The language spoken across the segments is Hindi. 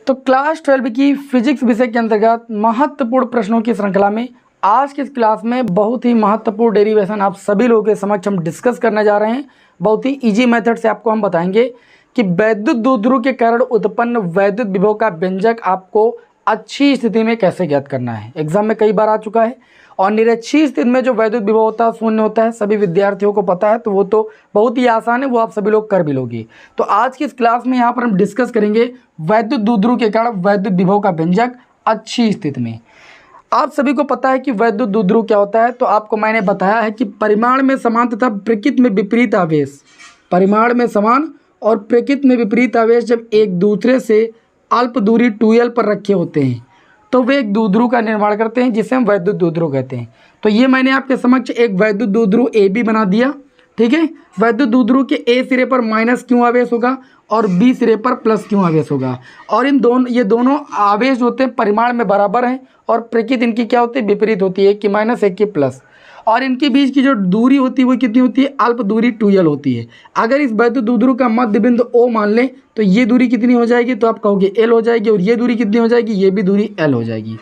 तो क्लास 12 की फिजिक्स विषय के अंतर्गत महत्वपूर्ण प्रश्नों की श्रृंखला में आज की इस क्लास में बहुत ही महत्वपूर्ण डेरिवेशन आप सभी लोगों के समक्ष हम डिस्कस करने जा रहे हैं। बहुत ही इजी मेथड से आपको हम बताएंगे कि वैद्युत द्विध्रुव के कारण उत्पन्न वैद्युत विभव का व्यंजक आपको अच्छी स्थिति में कैसे ज्ञात करना है। एग्जाम में कई बार आ चुका है। और निरक्षीय स्थिति में जो वैद्युत विभव होता है शून्य होता है, सभी विद्यार्थियों को पता है, तो वो तो बहुत ही आसान है, वो आप सभी लोग कर भी लोगे। तो आज की इस क्लास में यहाँ पर हम डिस्कस करेंगे वैद्युत द्विध्रुव के कारण वैद्युत विभव का व्यंजक अच्छी स्थिति में। आप सभी को पता है कि वैद्युत द्विध्रुव क्या होता है, तो आपको मैंने बताया है कि परिमाण में समान तथा प्रकृति में विपरीत आवेश, परिमाण में समान और प्रकृति में विपरीत आवेश जब एक दूसरे से अल्प दूरी 2l पर रखे होते हैं तो वे एक द्विध्रुव का निर्माण करते हैं, जिसे हम वैद्युत द्विध्रुव कहते हैं। तो ये मैंने आपके समक्ष एक वैद्युत द्विध्रुव ए बी बना दिया। ठीक है, वैद्युत द्विध्रुव के ए सिरे पर माइनस क्यू आवेश होगा और बी सिरे पर प्लस क्यू आवेश होगा। और ये दोनों आवेश होते हैं परिमाण में बराबर हैं और प्रकृति इनकी क्या होती है, विपरीत होती है, एक की माइनस एक की प्लस। और इनके बीच की जो दूरी होती है वो कितनी होती है, अल्प दूरी 2l होती है। अगर इस वैद्युत द्विध्रुव का मध्य बिंदु O मान लें तो ये दूरी कितनी हो जाएगी, तो आप कहोगे l हो जाएगी, और ये दूरी कितनी हो जाएगी, ये भी दूरी l हो जाएगी।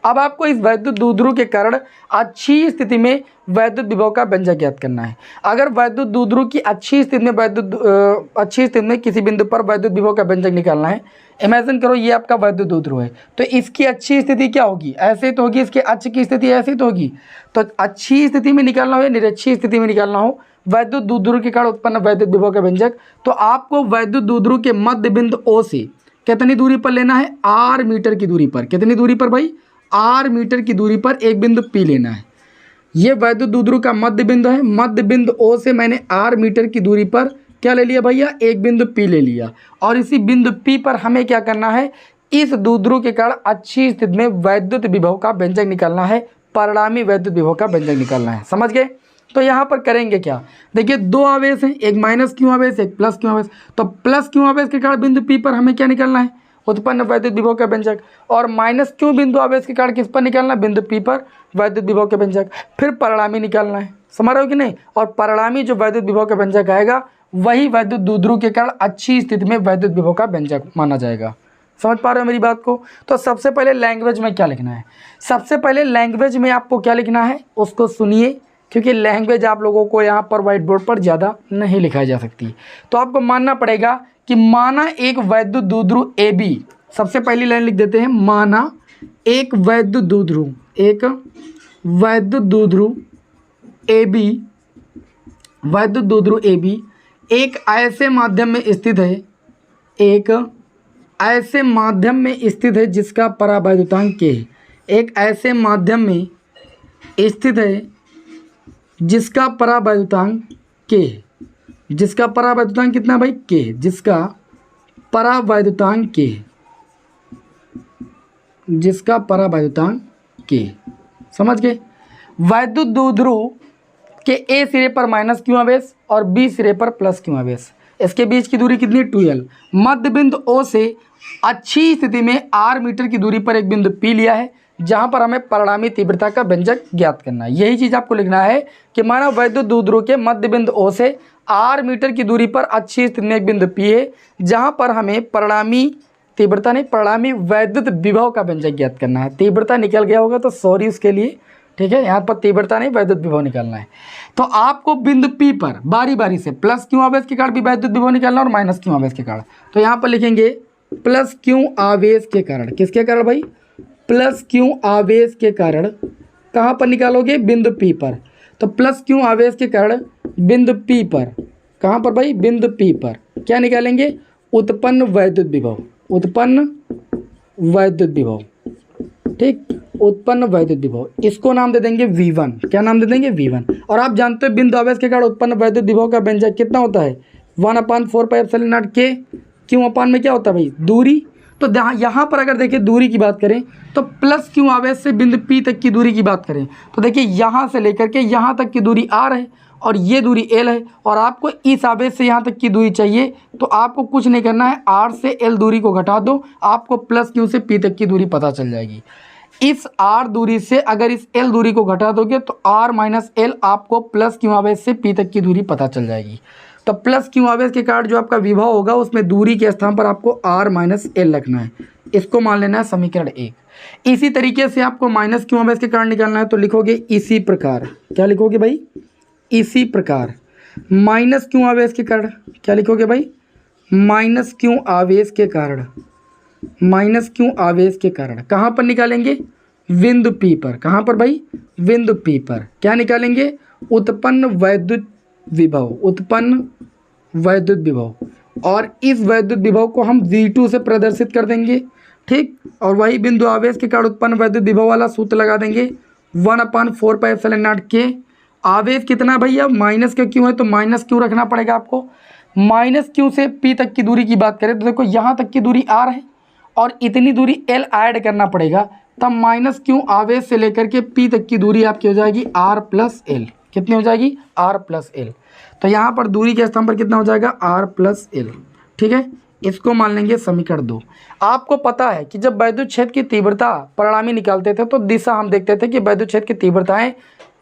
अब आपको इस वैद्युत द्विध्रुव के कारण अच्छी स्थिति में वैद्युत विभव का व्यंजक ज्ञात करना है। अगर वैद्युत द्विध्रुव की अच्छी स्थिति में किसी बिंदु पर वैद्युत विभव का व्यंजक निकालना है। इमेजिन करो ये आपका वैद्युत द्विध्रुव है, तो इसकी अच्छी स्थिति क्या होगी, ऐसे तो होगी, इसके अक्ष की स्थिति ऐसी तो होगी। तो अच्छी स्थिति में निकालना हो या निरक्षीय स्थिति में निकालना हो वैद्युत द्विध्रुव के कारण उत्पन्न वैद्युत विभव का व्यंजक, तो आपको वैद्युत द्विध्रुव के मध्य बिंदु O से कितनी दूरी पर लेना है, r मीटर की दूरी पर। कितनी दूरी पर भाई, r मीटर की दूरी पर एक बिंदु P लेना है। ये वैद्युत द्विध्रुव का मध्य बिंदु है। मध्य बिंदु O से मैंने r मीटर की दूरी पर क्या ले लिया भैया, एक बिंदु P ले लिया। और इसी बिंदु P पर हमें क्या करना है, इस द्विध्रुव के कारण अच्छी स्थिति में वैद्युत विभव का व्यंजक निकालना है, परिणामी वैद्युत विभव का व्यंजक निकालना है। समझ गए। तो यहाँ पर करेंगे क्या, देखिए दो आवेश हैं, एक माइनस क्यू आवेश एक प्लस क्यू आवेश। तो प्लस क्यू आवेश के कारण बिंदु P पर हमें क्या निकालना है, उत्पन्न वैद्युत विभव का व्यंजक। और माइनस क्यू बिंदु आवेश के कारण किस पर निकालना है, बिंदु P पर वैद्युत विभव का व्यंजक। फिर परिणामी निकालना है, समझ रहे हो कि नहीं। और परिणामी जो वैद्युत विभव का व्यंजक आएगा वही वैद्युत द्विध्रुव के कारण अच्छी स्थिति में वैद्युत विभव का व्यंजक माना जाएगा। समझ पा रहे हो मेरी बात को। तो सबसे पहले लैंग्वेज में क्या लिखना है, सबसे पहले लैंग्वेज में आपको क्या लिखना है उसको सुनिए, क्योंकि लैंग्वेज आप लोगों को यहाँ पर व्हाइट बोर्ड पर ज़्यादा नहीं लिखाई जा सकती। तो आपको मानना पड़ेगा कि माना एक वैद्युत द्विध्रुव ए बी, सबसे पहली लाइन लिख देते हैं, माना एक वैद्युत द्विध्रुव, एक वैद्युत द्विध्रुव ए बी, वैद्युत द्विध्रुव ए बी एक ऐसे माध्यम में स्थित है, एक ऐसे माध्यम में स्थित है जिसका परावैद्युतांक k है। एक ऐसे माध्यम में स्थित है जिसका परावैद्युतांक k है, जिसका परावैद्युतांक कितना भाई, k है, जिसका परावैद्युतांक k है, जिसका परावैद्युतांक k है। समझ गए। वैद्युत द्विध्रुव के ए सिरे पर माइनस क्यू आवेश और बी सिरे पर प्लस क्यू आवेश, इसके बीच की दूरी कितनी, 2l। मध्य बिंदु O से अच्छी स्थिति में r मीटर की दूरी पर एक बिंदु P लिया है, जहां पर हमें परिणामी तीव्रता का व्यंजक ज्ञात करना है। यही चीज़ आपको लिखना है कि माना वैद्युत द्विध्रुव के मध्य बिंदु O से r मीटर की दूरी पर अच्छी स्थिति में एक बिंदु P है, जहां पर हमें परिणामी तीव्रता नहीं, परिणामी वैद्युत विभव का व्यंजक ज्ञात करना है। तीव्रता निकल गया होगा तो सॉरी उसके लिए, ठीक है, यहाँ पर तीव्रता नहीं वैद्युत विभव निकालना है। तो आपको बिंदु P पर बारी बारी से प्लस क्यू आवेश के कारण भी वैद्युत विभव निकालना और माइनस क्यू आवेश के कारण। तो यहाँ पर लिखेंगे प्लस क्यू आवेश के कारण, किसके कारण भाई, प्लस क्यू आवेश के कारण। कहाँ पर निकालोगे, बिंदु P पर। तो प्लस क्यू आवेश के कारण बिंदु P पर, कहाँ पर भाई, बिंदु P पर क्या निकालेंगे, उत्पन्न वैद्युत विभव, उत्पन्न वैद्युत विभव, ठीक, उत्पन्न वैद्युत विभव। इसको नाम दे देंगे V1। क्या नाम दे देंगे, V1। और आप जानते हो बिंदु आवेश के कारण उत्पन्न वैद्युत विभव का व्यंजक कितना होता है, 1/4πε0 k। क्यों अपान में क्या होता है भाई, दूरी। तो यहाँ पर अगर देखिए दूरी की बात करें तो प्लस क्यू आवेश से बिंदु P तक की दूरी की बात करें तो देखिए यहाँ से लेकर के यहाँ तक की दूरी r है और ये दूरी l है, और आपको इस आवेश से यहाँ तक की दूरी चाहिए। तो आपको कुछ नहीं करना है, r से l दूरी को घटा दो, आपको प्लस क्यू से P तक की दूरी पता चल जाएगी। इस r दूरी से अगर इस l दूरी को घटा दोगे तो r माइनस l आपको प्लस क्यू आवेश से P तक की दूरी पता चल जाएगी। तो प्लस क्यू आवेश के कारण जो आपका विभव होगा उसमें दूरी के स्थान पर आपको r माइनस l रखना है। इसको मान लेना है समीकरण 1। इसी तरीके से आपको माइनस क्यू आवेश के कारण निकालना है, तो लिखोगे इसी प्रकार। क्या लिखोगे भाई? इसी प्रकार। माइनस क्यू आवेश के कारण क्या लिखोगे भाई? माइनस क्यू आवेश के कारण। माइनस क्यू आवेश के कारण कहाँ पर निकालेंगे? बिंदु P पर। कहाँ पर भाई? बिंदु P पर। क्या निकालेंगे? उत्पन्न वैद्युत विभव। उत्पन्न वैद्युत विभव। और इस वैद्युत विभव को हम V2 से प्रदर्शित कर देंगे, ठीक। और वही बिंदु आवेश के कारण उत्पन्न वैद्युत विभव वाला सूत्र लगा देंगे 1/4πε0 के। आवेश कितना भैया? माइनस के क्यों है तो माइनस क्यों रखना पड़ेगा आपको। माइनस क्यू से P तक की दूरी की बात करें तो देखो यहाँ तक की दूरी R है और इतनी दूरी L ऐड करना पड़ेगा, तब माइनस क्यू आवेश से लेकर के P तक की दूरी आपकी हो जाएगी R प्लस L। कितनी हो जाएगी? R plus L। तो यहाँ पर दूरी के स्थान पर कितना हो जाएगा? R प्लस L, ठीक है। इसको मान लेंगे समीकरण 2। आपको पता है कि जब वैद्युत क्षेत्र की तीव्रता परिणामी निकालते थे तो दिशा हम देखते थे कि वैद्युत क्षेत्र की तीव्रताएं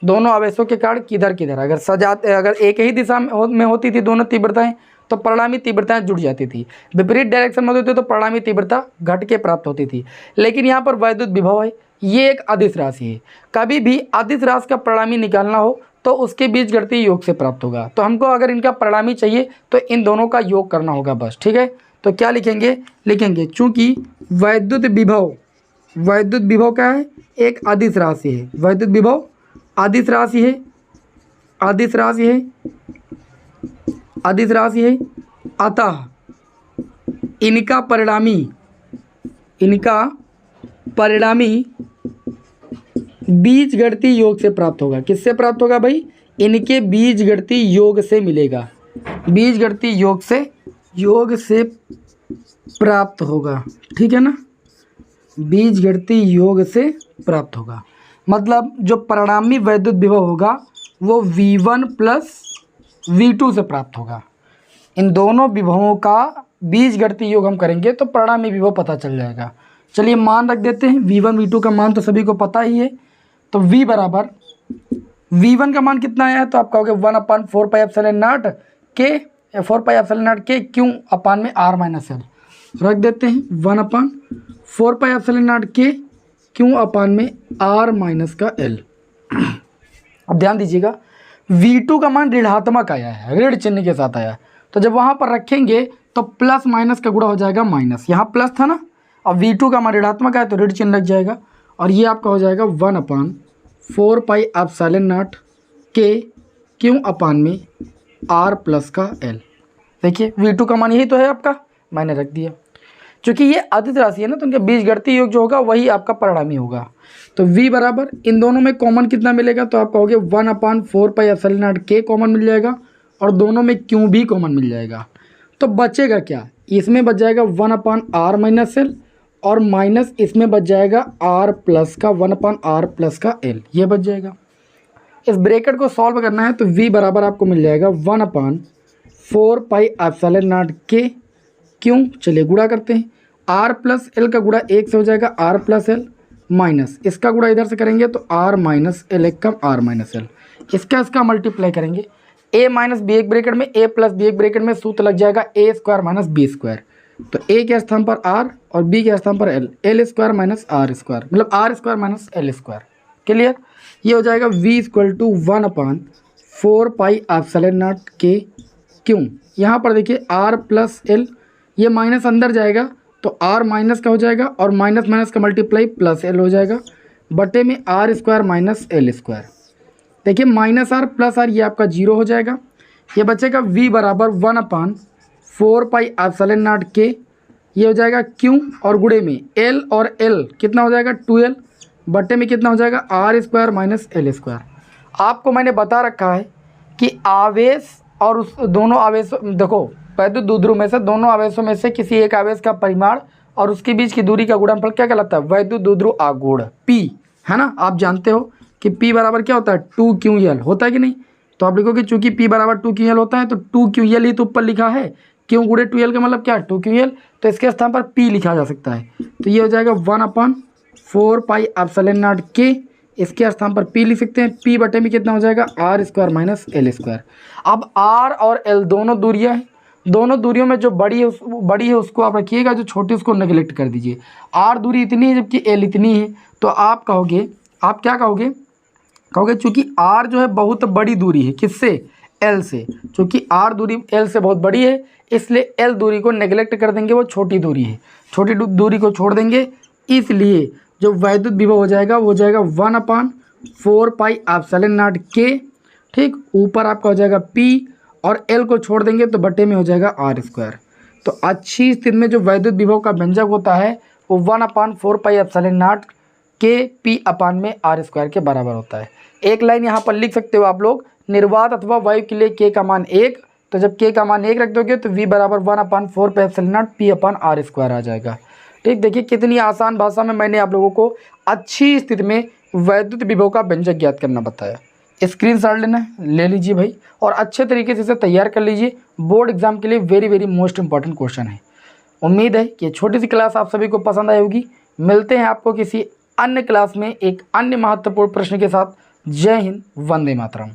दोनों आवेशों के कारण किधर किधर, अगर एक ही दिशा में होती थी दोनों तीव्रताएं तो परिणामी तीव्रताएं जुड़ जाती थी। विपरीत डायरेक्शन में होती थी तो परिणामी तीव्रता घट के प्राप्त होती थी। लेकिन यहाँ पर वैद्युत विभव है, ये एक अदिश राशि है। कभी भी अदिश राशि का परिणामी निकालना हो तो उसके बीच गणितीय योग से प्राप्त होगा। तो हमको अगर इनका परिणामी चाहिए तो इन दोनों का योग करना होगा बस, ठीक है। तो क्या लिखेंगे? लिखेंगे चूंकि वैद्युत विभव क्या है? एक अदिश राशि है। वैद्युत विभव अदिश राशि है, अदिश राशि है, अदिश राशि है। अतः इनका परिणामी बीजगणितीय योग से प्राप्त होगा। किससे प्राप्त होगा भाई? इनके बीजगणितीय योग से मिलेगा। बीजगणितीय योग से प्राप्त होगा, ठीक है ना। बीजगणितीय योग से प्राप्त होगा मतलब जो परिणामी वैद्युत विभव होगा वो V1 प्लस V2 से प्राप्त होगा। इन दोनों विभवों का बीजगणितीय योग हम करेंगे तो परिणामी विभव पता चल जाएगा। चलिए मान रख देते हैं। V1 V2 का मान तो सभी को पता ही है। तो V बराबर V1 का मान कितना आया है तो आप कहोगे 1/4πε0 के 4πε0 के क्यों अपान में R माइनस L रख देते हैं। 1/4πε0 के क्यों अपान में R माइनस का L। अब ध्यान दीजिएगा V2 का मान ऋणात्मक आया है, ऋण चिन्ह के साथ आया है। तो जब वहाँ पर रखेंगे तो प्लस माइनस का गुणा हो जाएगा माइनस। यहाँ प्लस था ना, अब V2 का मान ऋणात्मक आया तो ऋण चिन्ह लग जाएगा और ये आपका हो जाएगा 1/4πε0 के क्यों अपान में R प्लस का L। देखिए V2 का मान यही तो है आपका, मैंने रख दिया। चूँकि ये अदिश राशि है ना तो उनका बीजगणितीय योग जो होगा वही आपका परिणामी होगा। तो V बराबर इन दोनों में कॉमन कितना मिलेगा तो आप कहोगे 1/4πε0 के कॉमन मिल जाएगा और दोनों में क्यों भी कॉमन मिल जाएगा। तो बचेगा क्या? इसमें बच जाएगा 1/R माइनस L और माइनस इसमें बच जाएगा R प्लस का 1/R प्लस का L, ये बच जाएगा। इस ब्रैकेट को सॉल्व करना है तो V बराबर आपको मिल जाएगा 1/4πε0 के क्यों, चलिए गुणा करते हैं। R प्लस L का गुणा 1 से हो जाएगा R प्लस L माइनस इसका गुणा इधर से करेंगे तो R माइनस L एक कम R माइनस L, इसका मल्टीप्लाई करेंगे। A माइनस बी एक ब्रैकेट में A प्लस बी एक ब्रैकेट में सूत्र लग जाएगा A square minus B square. तो A के स्थान पर R और B के स्थान पर L, L square minus R square मतलब R square minus L square. Clear? ये हो जाएगा V इक्वल टू 1/4πε0 के क्यों। यहाँ पर देखिए R प्लस L, ये माइनस अंदर जाएगा तो R माइनस का हो जाएगा और माइनस माइनस का मल्टीप्लाई प्लस L हो जाएगा बटे में R square minus L square. देखिए माइनस R प्लस R ये आपका 0 हो जाएगा। ये बचेगा V बराबर 1/4πε0 के, ये हो जाएगा क्यों और गुणे में L और L कितना हो जाएगा 2L बटे में कितना हो जाएगा R square minus L square. आपको मैंने बता रखा है कि आवेश और उस दोनों आवेश देखो वैद्युत द्विध्रुव में से दोनों आवेशों में से किसी एक आवेश का परिमाण और उसके बीच की दूरी का गुणनफल क्या कहलाता है? वैद्युत द्विध्रुव आघूर्ण P, है ना। आप जानते हो कि P बराबर क्या होता है 2QL होता है कि नहीं। तो आप लिखोगे चूंकि P बराबर 2QL होता है तो 2QL ही तो ऊपर लिखा है, क्यों गुणे 2L का मतलब क्या है 2QL, तो इसके स्थान पर P लिखा जा सकता है। तो ये हो जाएगा 1/4πε0 के, इसके स्थान पर P लिख सकते हैं। P बटे में कितना हो जाएगा R square minus L square. अब R और L दोनों दूरियां हैं दोनों दूरियों में जो बड़ी है उसको आप रखिएगा, जो छोटी उसको नेगलेक्ट कर दीजिए। आर दूरी इतनी है जबकि एल इतनी है, तो आप क्या कहोगे चूँकि आर जो है बहुत बड़ी दूरी है किससे, एल से। चूँकि आर दूरी एल से बहुत बड़ी है इसलिए एल दूरी को नेगलेक्ट कर देंगे, वो छोटी दूरी है, छोटी दूरी को छोड़ देंगे। इसलिए जो वैद्युत विभव हो जाएगा वो हो जाएगा 1/4 पाई एप्सिलॉन नॉट के, ठीक। ऊपर आपका हो जाएगा पी और एल को छोड़ देंगे तो बटे में हो जाएगा आर स्क्वायर। तो अच्छी स्थिति में जो वैद्युत विभव का व्यंजक होता है वो 1/4 पाई एप्सिलॉन नॉट के पी अपान में आर स्क्वायर के बराबर होता है। एक लाइन यहाँ पर लिख सकते हो आप लोग, निर्वात अथवा वायु के लिए के का मान 1, तो जब के का मान 1 रख दोगे तो v बराबर 1/4 pi epsilon naught P upon R square आ जाएगा, ठीक। देखिए कितनी आसान भाषा में मैंने आप लोगों को अच्छी स्थिति में वैद्युत विभव का व्यंजक ज्ञात करना बताया। स्क्रीनशॉट लेना है ले लीजिए भाई, और अच्छे तरीके से इसे तैयार कर लीजिए। बोर्ड एग्जाम के लिए very very most important question है। उम्मीद है कि छोटी सी क्लास आप सभी को पसंद आई होगी। मिलते हैं आपको किसी अन्य क्लास में एक अन्य महत्वपूर्ण प्रश्न के साथ। जय हिंद, वंदे मातरम।